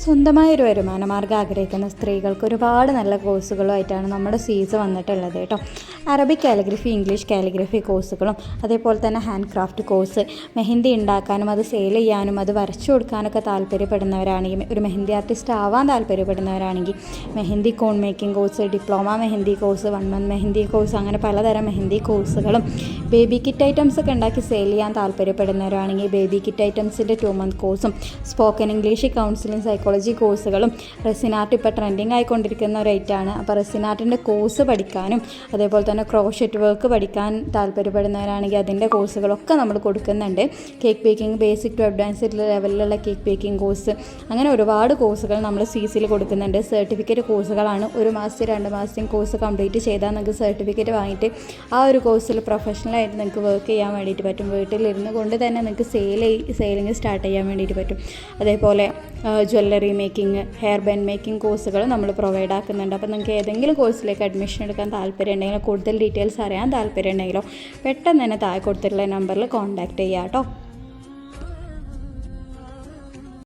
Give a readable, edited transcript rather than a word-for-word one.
സ്വന്തമായൊരു വരുമാന മാർഗ്ഗം ആഗ്രഹിക്കുന്ന സ്ത്രീകൾക്ക് ഒരുപാട് നല്ല കോഴ്സുകളുമായിട്ടാണ് നമ്മുടെ സീസ് വന്നിട്ടുള്ളത് കേട്ടോ. അറബിക് കാലിഗ്രഫി, ഇംഗ്ലീഷ് കാലിഗ്രഫി കോഴ്സുകളും അതേപോലെ തന്നെ ഹാൻഡ് ക്രാഫ്റ്റ് കോഴ്സ്, മെഹന്തി ഉണ്ടാക്കാനും അത് സെയിൽ ചെയ്യാനും അത് വരച്ചു കൊടുക്കാനൊക്കെ താല്പര്യപ്പെടുന്നവരാണെങ്കിൽ, ഒരു മെഹന്തി ആർട്ടിസ്റ്റ് ആവാൻ താല്പര്യപ്പെടുന്നവരാണെങ്കിൽ mehndi cone making course, diploma mehndi course, 1 month mehndi course, അങ്ങനെ പലതരം മെഹന്തി കോഴ്സുകളും, ബേബി കിറ്റ് ഐറ്റംസ് ഒക്കെ ഉണ്ടാക്കി സെയിൽ ചെയ്യാൻ താല്പര്യപ്പെടുന്നവരാണെങ്കിൽ ബേബി കിറ്റ് ഐറ്റംസിൻ്റെ 2 month കോഴ്സും, സ്പോക്കൺ ഇംഗ്ലീഷ്, കൗൺസിലിംഗ്, സൈക്കോളജി കോഴ്സുകളും, റെസിൻ ആർട്ട് ഇപ്പോൾ ട്രെൻഡിങ് ആയിക്കൊണ്ടിരിക്കുന്ന ഒരു ഐറ്റമാണ്. അപ്പോൾ റെസിൻ ആർട്ടിൻ്റെ കോഴ്സ് പഠിക്കാനും അതേപോലെ തന്നെ ക്രോഷറ്റ് വർക്ക് പഠിക്കാൻ താല്പര്യപ്പെടുന്നവരാണെങ്കിൽ അതിൻ്റെ കോഴ്സുകളൊക്കെ നമ്മൾ കൊടുക്കുന്നുണ്ട്. Cake baking, basic to advanced ലെവലിലുള്ള കേക്ക് ബേക്കിംഗ് കോഴ്സ്, അങ്ങനെ ഒരുപാട് കോഴ്സുകൾ നമ്മൾ സിസിയിൽ കൊടുക്കുന്നുണ്ട്. സർട്ടിഫിക്കറ്റ് കോഴ്സുകളാണ്. 1 മാസത്തെ 2 മാസത്തെയും കോഴ്സ് കംപ്ലീറ്റ് ചെയ്താൽ നിങ്ങൾക്ക് സർട്ടിഫിക്കറ്റ് വാങ്ങിയിട്ട് ആ ഒരു കോഴ്സിൽ പ്രൊഫഷണലായിട്ട് നിങ്ങൾക്ക് വർക്ക് ചെയ്യാൻ വേണ്ടിയിട്ട് പറ്റും. വീട്ടിലിരുന്ന് കൊണ്ട് തന്നെ നിങ്ങൾക്ക് സെയിലിംഗ് സ്റ്റാർട്ട് ചെയ്യാൻ വേണ്ടിയിട്ട് പറ്റും. അതേപോലെ jewellery making, hair band making കോഴ്സുകൾ നമ്മൾ പ്രൊവൈഡ് ആക്കുന്നുണ്ട്. അപ്പോൾ നിങ്ങൾക്ക് ഏതെങ്കിലും കോഴ്സിലേക്ക് അഡ്മിഷൻ എടുക്കാൻ താല്പര്യം ഉണ്ടെങ്കിലോ കൂടുതൽ ഡീറ്റെയിൽസ് അറിയാൻ താല്പര്യം ഉണ്ടെങ്കിലോ പെട്ടെന്ന് തന്നെ താഴെ കൊടുത്തിട്ടുള്ള നമ്പറിൽ കോൺടാക്റ്റ് ചെയ്യാം കേട്ടോ.